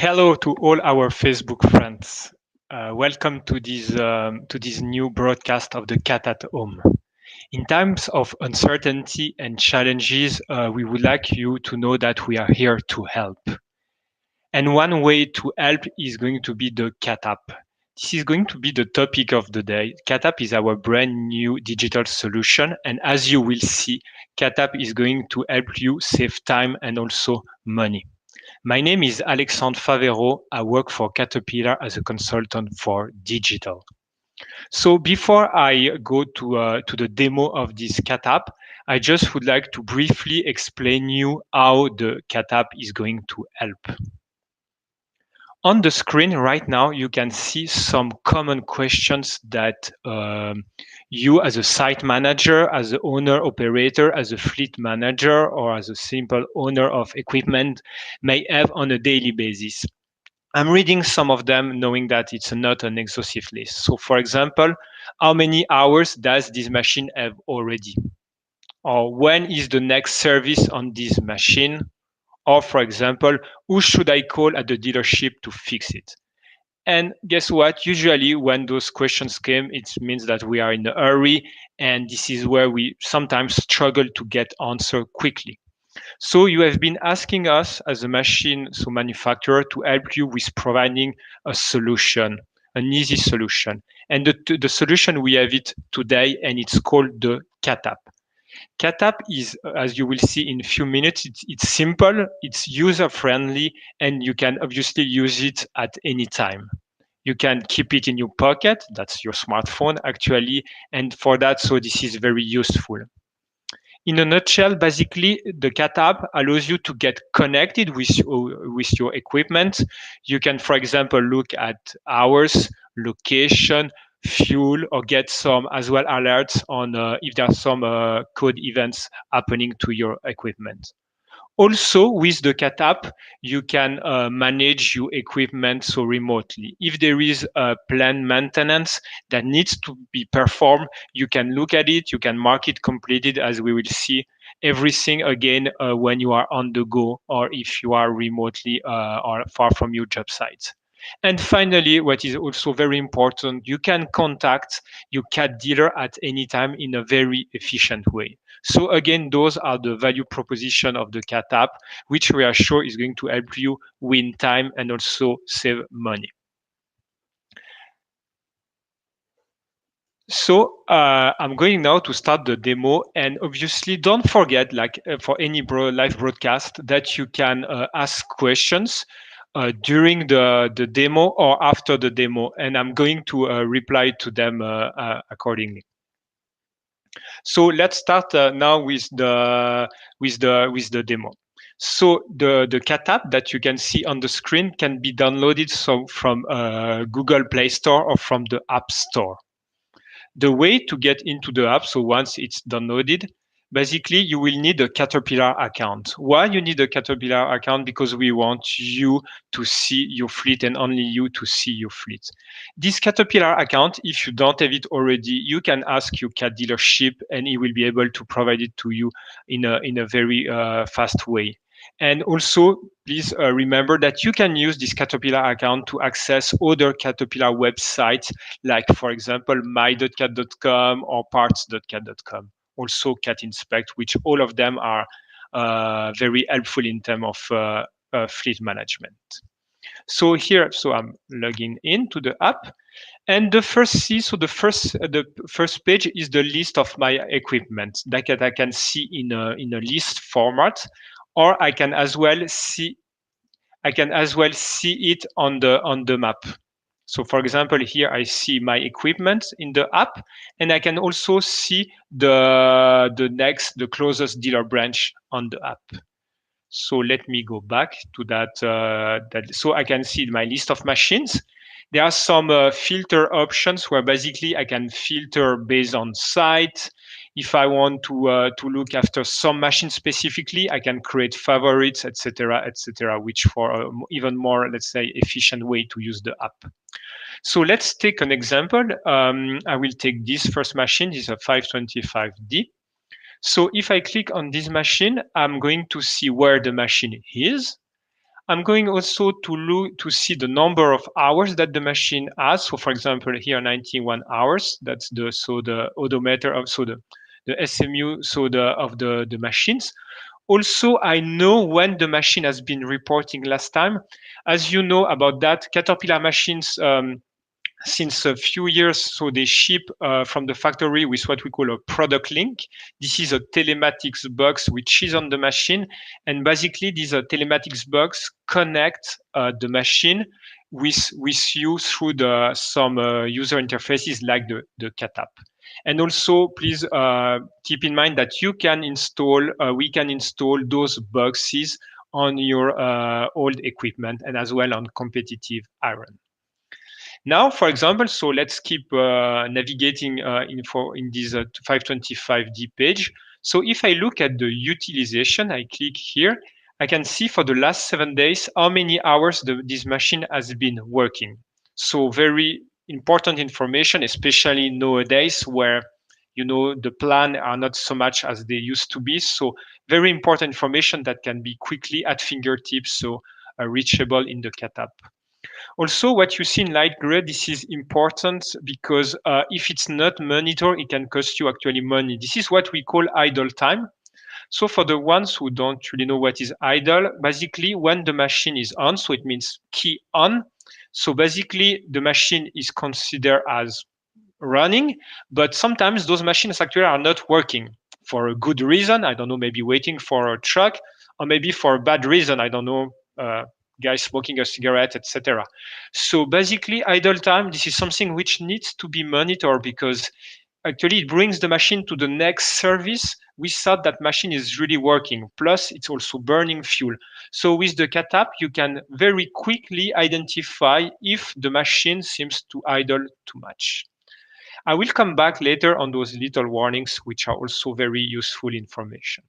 Hello to all our Facebook friends. Welcome to this new broadcast of the Cat at Home. In times of uncertainty and challenges, we would like you to know that we are here to help. And one way to help is going to be the Cat app. This is going to be the topic of the day. Cat app is our brand new digital solution, and as you will see, Cat app is going to help you save time and also money. My name is Alexandre Favero. I work for Caterpillar as a consultant for digital. So before I go to the demo of this Cat app, I just would like to briefly explain you how the Cat app is going to help. On the screen right now, you can see some common questions that you as a site manager, as an owner operator, as a fleet manager, or as a simple owner of equipment may have on a daily basis. I'm reading some of them knowing that it's not an exhaustive list. So for example, how many hours does this machine have already? Or when is the next service on this machine? Or for example, who should I call at the dealership to fix it? And guess what? Usually when those questions came, it means that we are in a hurry, and this is where we sometimes struggle to get answer quickly. So you have been asking us as a machine so manufacturer to help you with providing a solution, an easy solution. And the solution we have it today, and it's called the Cat app. Cat app is, as you will see in a few minutes, it's simple, it's user friendly, and you can obviously use it at any time. You can keep it in your pocket, that's your smartphone actually, and for that, so this is very useful. In a nutshell, basically, the Cat app allows you to get connected with your equipment. You can, for example, look at hours, location, fuel, or get some as well alerts on if there are some code events happening to your equipment. Also, with the Cat app, you can manage your equipment so remotely. If there is a planned maintenance that needs to be performed, you can look at it, you can mark it completed, as we will see everything again when you are on the go or if you are remotely or far from your job site. And finally, what is also very important, you can contact your cat dealer at any time in a very efficient way. So again, those are the value proposition of the Cat app, which we are sure is going to help you win time and also save money. So I'm going now to start the demo, and obviously don't forget, like for any live broadcast, that you can ask questions during the demo or after the demo, and I'm going to reply to them accordingly. So let's start now with the demo. So the Cat app that you can see on the screen can be downloaded from Google Play Store or from the App Store. The way to get into the app, so once it's downloaded, basically you will need a Caterpillar account. Why you need a Caterpillar account? Because we want you to see your fleet and only you to see your fleet. This Caterpillar account, if you don't have it already, you can ask your cat dealership and he will be able to provide it to you in a very fast way. And also, please remember that you can use this Caterpillar account to access other Caterpillar websites, like, for example, my.cat.com or parts.cat.com. Also, Cat Inspect, which all of them are very helpful in terms of fleet management. So here, so I'm logging into the app. And the first page is the list of my equipment that I can see in a list format, or I can as well see it on the map. So for example, here I see my equipment in the app, and I can also see the closest dealer branch on the app. So let me go back to that so I can see my list of machines. There are some filter options where basically I can filter based on site. If I want to look after some machine specifically, I can create favorites, etc., which for even more, let's say, efficient way to use the app. So let's take an example. I will take this first machine. This is a 525D. So if I click on this machine, I'm going to see where the machine is. I'm going also to look to see the number of hours that the machine has. So for example, here 91 hours, that's the odometer of the SMU of the machines. Also, I know when the machine has been reporting last time. As you know about that, Caterpillar machines since a few years, so they ship from the factory with what we call a product link. This is a telematics box which is on the machine, and basically these telematics box connect the machine with you through some user interfaces like the cat app. And also, please keep in mind that we can install those boxes on your old equipment and as well on competitive iron. Now, for example, so let's keep navigating in this 525D page. So if I look at the utilization, I click here, I can see for the last 7 days how many hours this machine has been working. So very important information, especially nowadays where the plan are not so much as they used to be. So very important information that can be quickly at fingertips, so reachable in the cat app. Also, what you see in light gray, this is important because if it's not monitored, it can cost you actually money. This is what we call idle time. So for the ones who don't really know what is idle, basically when the machine is on, so it means key on. So basically the machine is considered as running, but sometimes those machines actually are not working for a good reason. I don't know, maybe waiting for a truck, or maybe for a bad reason. I don't know, guys smoking a cigarette, etc. So basically, idle time, this is something which needs to be monitored because actually it brings the machine to the next service without that machine is really working. Plus, it's also burning fuel. So with the cat app, you can very quickly identify if the machine seems to idle too much. I will come back later on those little warnings, which are also very useful information.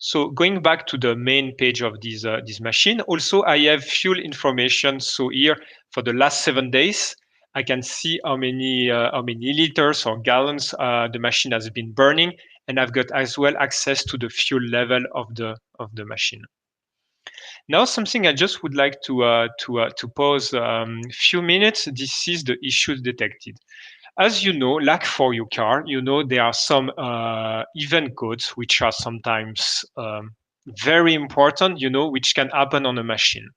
So going back to the main page of this machine, also I have fuel information. So here for the last 7 days, I can see how many liters or gallons the machine has been burning, and I've got as well access to the fuel level of the machine. Now, something I just would like to pause a few minutes. This is the issues detected. As you know, like for your car, there are some event codes which are sometimes very important, which can happen on a machine.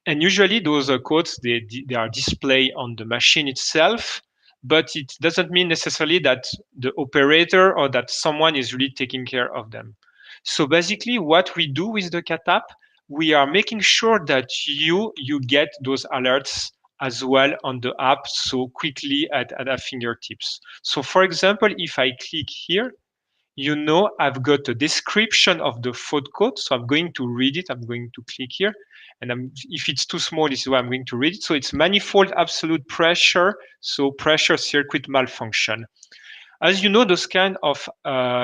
And usually those codes, they are displayed on the machine itself, but it doesn't mean necessarily that the operator or that someone is really taking care of them. So basically what we do with the cat app, we are making sure that you get those alerts as well on the app so quickly at our fingertips. So for example, if I click here, I've got a description of the fault code. So I'm going to read it. I'm going to click here. And if it's too small, this is why I'm going to read it. So it's manifold absolute pressure. So pressure circuit malfunction. As you know, those kind of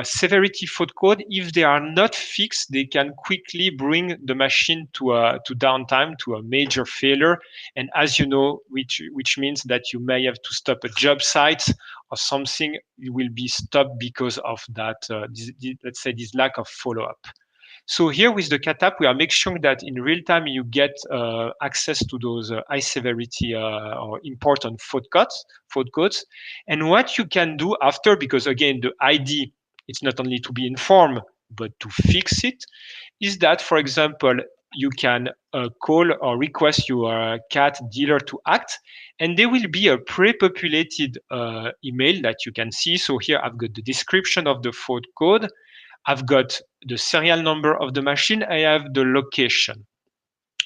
severity fault code, if they are not fixed, they can quickly bring the machine to downtime, to a major failure. And as you know, which means that you may have to stop a job site or something will be stopped because of that, let's say, this lack of follow-up. So here with the cat app, we are making sure that in real time you get access to those high severity or important fault codes. And what you can do after, because again, the ID, it's not only to be informed, but to fix it, is that, for example, you can call or request your cat dealer to act, and there will be a pre-populated email that you can see. So here I've got the description of the fault code. I've got the serial number of the machine. I have the location.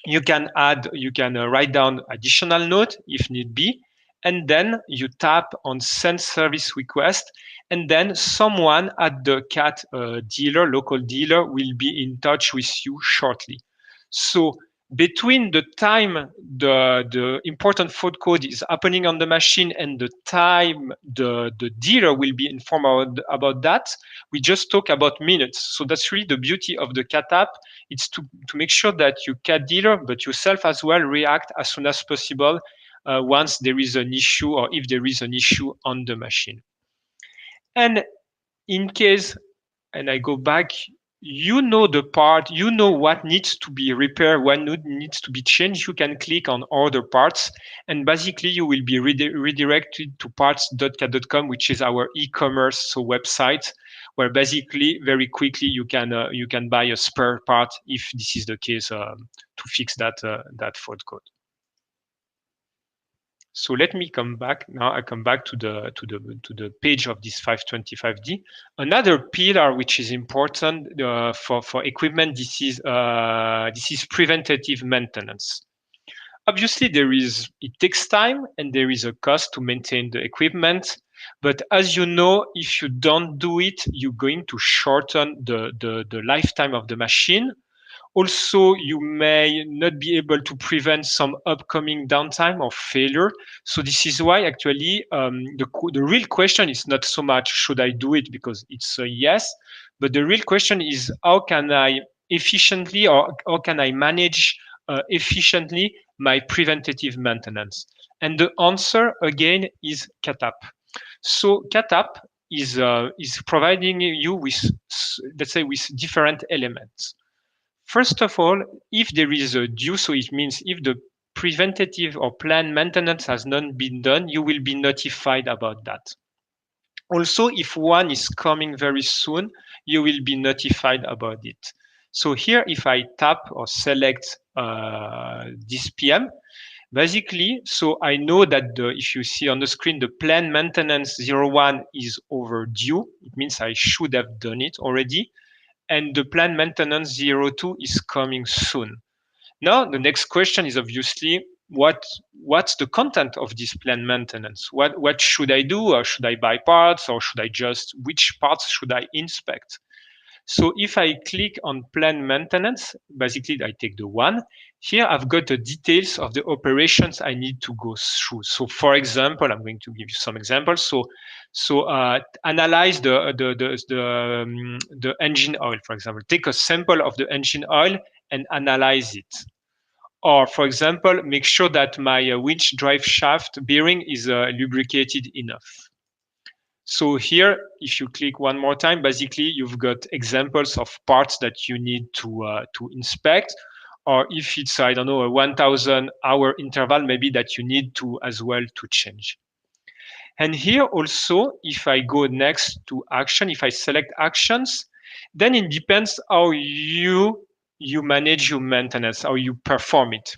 You can write down additional note if need be, and then you tap on send service request, and then someone at the cat local dealer will be in touch with you shortly. So between the time the important fault code is happening on the machine and the time the dealer will be informed about that, we just talk about minutes. So that's really the beauty of the cat app. It's to make sure that your cat dealer, but yourself as well, react as soon as possible once there is an issue or if there is an issue on the machine. And in case, and I go back, you know the part, you know what needs to be repaired, what needs to be changed, you can click on other parts, and basically you will be redirected to parts.cat.com, which is our e-commerce website, where basically very quickly you can buy a spare part if this is the case, to fix that fault code. So let me come back now. I come back to the page of this 525D. Another pillar which is important for equipment, this is preventative maintenance. Obviously, it takes time and there is a cost to maintain the equipment. But as you know, if you don't do it, you're going to shorten the lifetime of the machine. Also, you may not be able to prevent some upcoming downtime or failure. So this is why actually the real question is not so much should I do it, because it's a yes, but the real question is how can I efficiently, or how can I manage efficiently my preventative maintenance? And the answer again is CatApp. So CatApp is providing you with, let's say, with different elements. First of all, if there is a due, so it means if the preventative or planned maintenance has not been done, you will be notified about that. Also, if one is coming very soon, you will be notified about it. So here, if I tap or select this PM, basically, so I know that if you see on the screen, the planned maintenance 01 is overdue. It means I should have done it already. And the planned maintenance 02 is coming soon. Now, the next question is obviously what's the content of this planned maintenance? What should I do? Or should I buy parts, or should I which parts should I inspect? So if I click on planned maintenance, basically I take the one. Here I've got the details of the operations I need to go through. So for example, I'm going to give you some examples. So analyze the engine oil, for example. Take a sample of the engine oil and analyze it. Or for example, make sure that my winch drive shaft bearing is lubricated enough. So here, if you click one more time, basically you've got examples of parts that you need to inspect, or if it's, I don't know, a 1,000 hour interval, maybe that you need to as well to change. And here also, if I go next to action, if I select actions, then it depends how you manage your maintenance, how you perform it.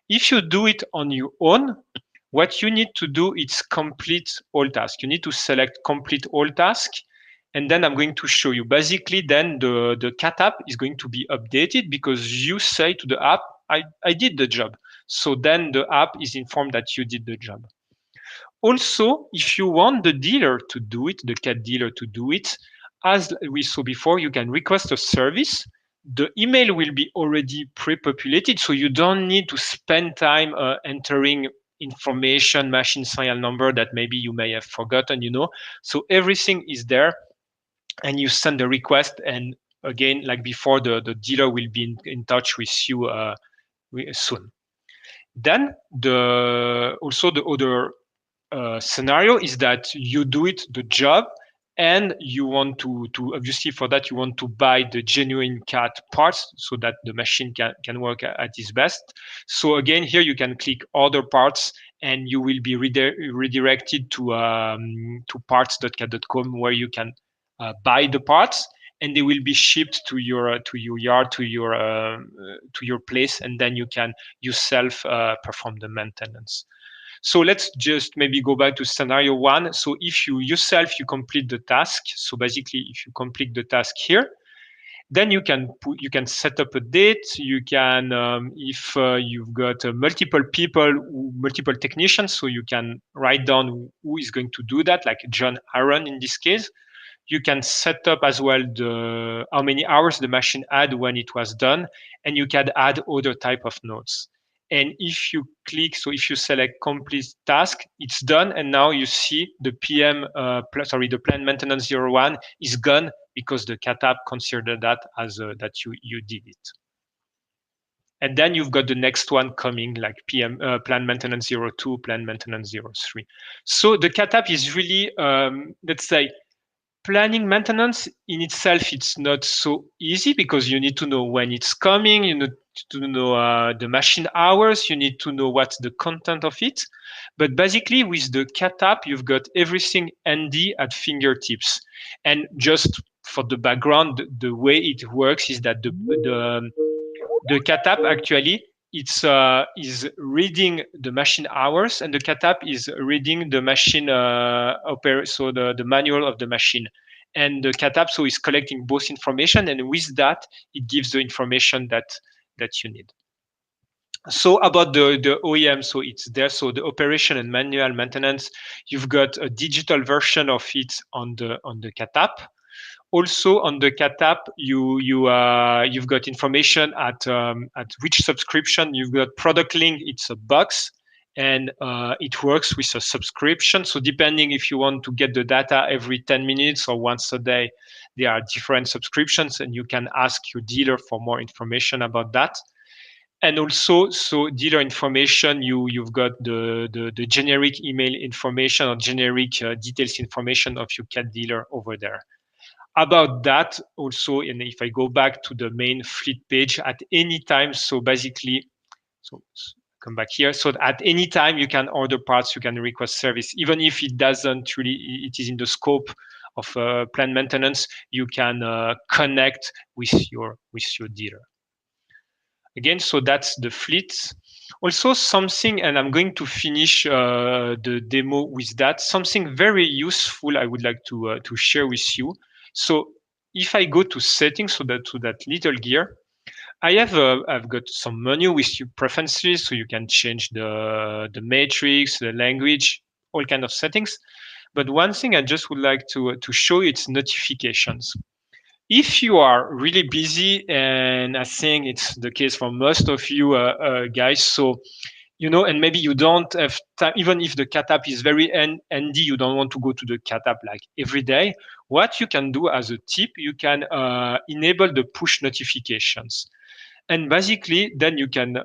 If you do it on your own, what you need to do is complete all tasks. You need to select complete all tasks. And then I'm going to show you. Basically, then the cat app is going to be updated because you say to the app, I did the job. So then the app is informed that you did the job. Also, if you want the dealer to do it, the cat dealer to do it, as we saw before, you can request a service. The email will be already pre-populated, so you don't need to spend time entering information, machine serial number that maybe you may have forgotten, So everything is there, and you send the request, and again, like before, the dealer will be in touch with you soon. Then also the other scenario is that you do it the job, and you want to obviously for that you want to buy the genuine cat parts so that the machine can work at its best. So again, here you can click other parts and you will be redirected to parts.cat.com, where you can buy the parts, and they will be shipped to your yard, to your place, and then you can yourself perform the maintenance. So let's just maybe go back to scenario one. So if you complete the task, so basically if you complete the task here, then you can set up a date. You can, if you've got multiple people, multiple technicians, so you can write down who is going to do that, like John Aaron in this case. You can set up as well how many hours the machine had when it was done, and you can add other type of notes. And if you click, so if you select complete task, it's done. And now you see the the planned maintenance 01 is gone because the cat app considered that as that you did it. And then you've got the next one coming, like planned maintenance 02, planned maintenance 03. So the cat app is really, let's say, Planning maintenance in itself, it's not so easy because you need to know when it's coming, you need to know the machine hours, you need to know what's the content of it. But basically with the Cat app, you've got everything handy at fingertips. And just for the background, the way it works is that the Cat app actually it's is reading the machine hours, and the Cat app is reading the machine so the manual of the machine. And the Cat app so is collecting both information, and with that it gives the information that you need. So about the OEM, so it's there. So the operation and manual maintenance, you've got a digital version of it on the Cat app. Also on the Cat app, you've got information at which subscription. You've got product link. It's a box, and it works with a subscription. So depending if you want to get the data every 10 minutes or once a day, there are different subscriptions, and you can ask your dealer for more information about that. And also, so dealer information, you've got the generic email information or generic details information of your cat dealer over there. About that also, and if I go back to the main fleet page at any time, so basically, so come back here. So at any time you can order parts, you can request service, even if it doesn't really, it is in the scope of plant maintenance, you can connect with your dealer. Again, so that's the fleet. Also something, and I'm going to finish the demo with that, something very useful I would like to share with you. So if I go to settings, so to that little gear, I've got some menu with your preferences, so you can change the matrix, the language, all kind of settings. But one thing I just would like to show you, it's notifications. If you are really busy, and I think it's the case for most of you guys, so and maybe you don't have time, even if the Cat app is very handy, you don't want to go to the Cat app like every day. What you can do as a tip, you can enable the push notifications. And basically, then you can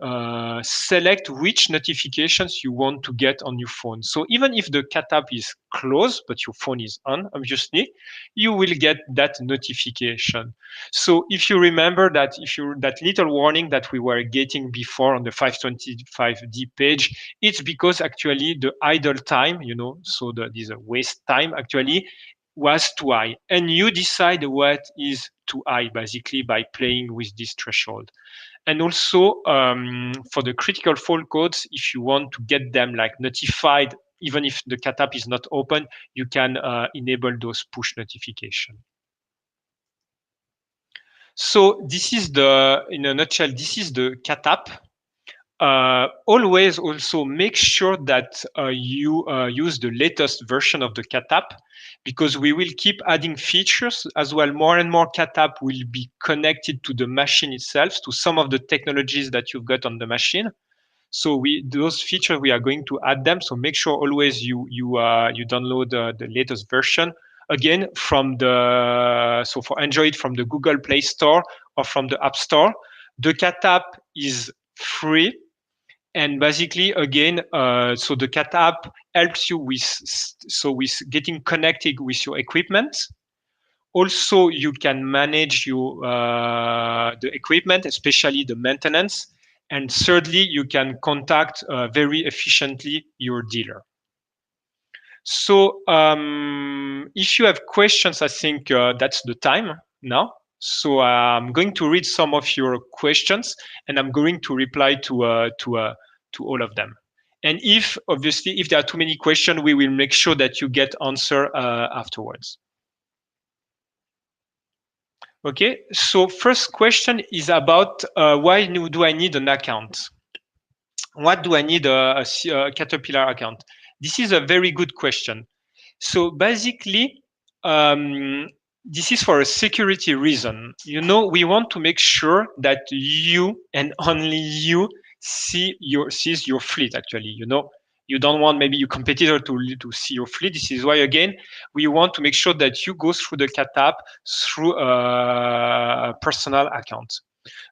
select which notifications you want to get on your phone. So even if the Cat app is closed, but your phone is on, obviously, you will get that notification. So if you remember that, that little warning that we were getting before on the 525D page, it's because actually the idle time, so this waste time actually was too high. And you decide what is too high basically by playing with this threshold. And also for the critical fault codes, if you want to get them like notified, even if the Cat app is not open, you can enable those push notification. So this is in a nutshell, this is the Cat app. Always also make sure that you use the latest version of the Cat app, because we will keep adding features as well. More and more Cat app will be connected to the machine itself, to some of the technologies that you've got on the machine. So those features, we are going to add them. So make sure always you download the latest version. Again, so for Android, from the Google Play Store or from the App Store. The Cat app is free. And basically, again, so the Cat app helps you with getting connected with your equipment. Also, you can manage the equipment, especially the maintenance. And thirdly, you can contact very efficiently your dealer. So if you have questions, I think that's the time now. So I'm going to read some of your questions, and I'm going to reply to all of them. And obviously, if there are too many questions, we will make sure that you get answer afterwards. Okay, so first question is about why do I need an account? What do I need a Caterpillar account? This is a very good question. So basically, this is for a security reason. We want to make sure that you and only you sees your fleet actually. You don't want maybe your competitor to see your fleet. This is why, again, we want to make sure that you go through the Cat app through a personal account.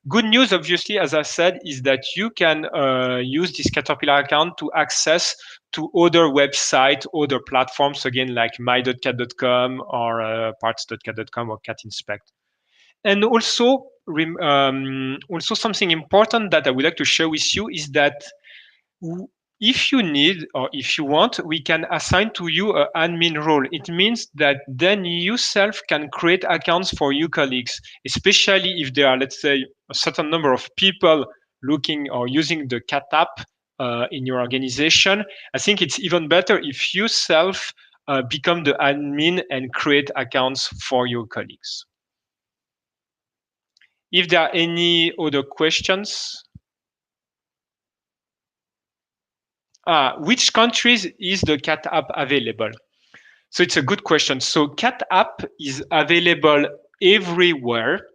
Good news, obviously, as I said, is that you can use this Caterpillar account to access to other websites, other platforms, again, like my.cat.com or parts.cat.com or Cat Inspect. And also something important that I would like to share with you is that if you need or if you want, we can assign to you an admin role. It means that then you yourself can create accounts for your colleagues, especially if there are, let's say, a certain number of people looking or using the Cat app in your organization. I think it's even better if you yourself become the admin and create accounts for your colleagues. If there are any other questions, which countries is the Cat app available? So it's a good question. So Cat app is available everywhere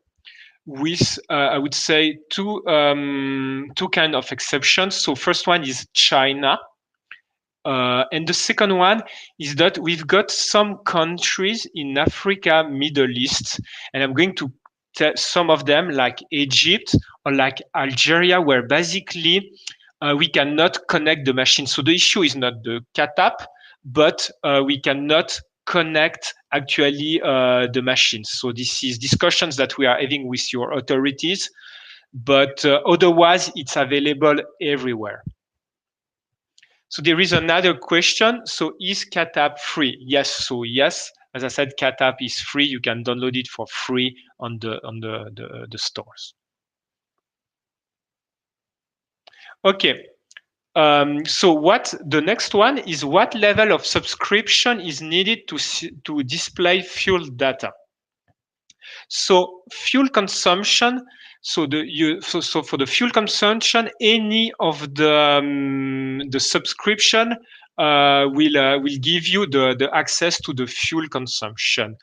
with, I would say, two kind of exceptions. So first one is China. And the second one is that we've got some countries in Africa, Middle East, and I'm going to tell some of them like Egypt or like Algeria, where basically we cannot connect the machine. So the issue is not the Cat app, but we cannot connect actually the machines. So this is discussions that we are having with your authorities, but otherwise it's available everywhere. So there is another question. So is Cat app free? Yes. So yes, as I said, Cat app is free. You can download it for free on the stores. Okay. So what the next one is, what level of subscription is needed to display fuel data? So fuel consumption. So for the fuel consumption, any of the subscription will give you the access to the fuel consumption.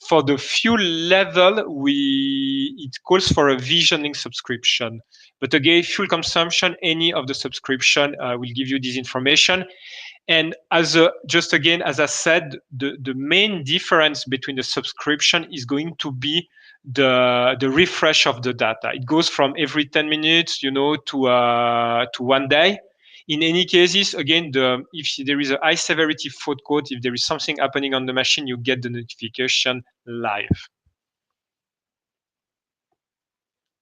For the fuel level, it calls for a visioning subscription. But again, fuel consumption, any of the subscription will give you this information. And just again, as I said, the main difference between the subscription is going to be the refresh of the data. It goes from every 10 minutes, to 1 day. In any cases, again, if there is a high severity fault code, if there is something happening on the machine, you get the notification live.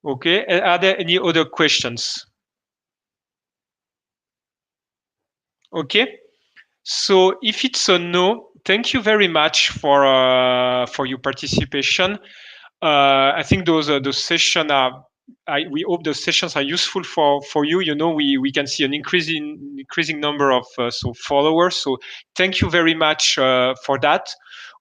Okay, are there any other questions? Okay. So if it's a no, thank you very much for your participation. I think those sessions are. We hope those sessions are useful for you. We can see an increasing number of followers. So thank you very much for that.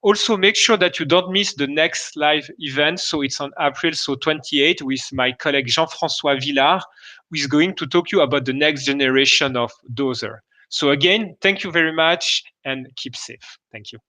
Also, make sure that you don't miss the next live event. So it's on April 28 with my colleague Jean-François Villard, who is going to talk to you about the next generation of dozer. So again, thank you very much and keep safe. Thank you.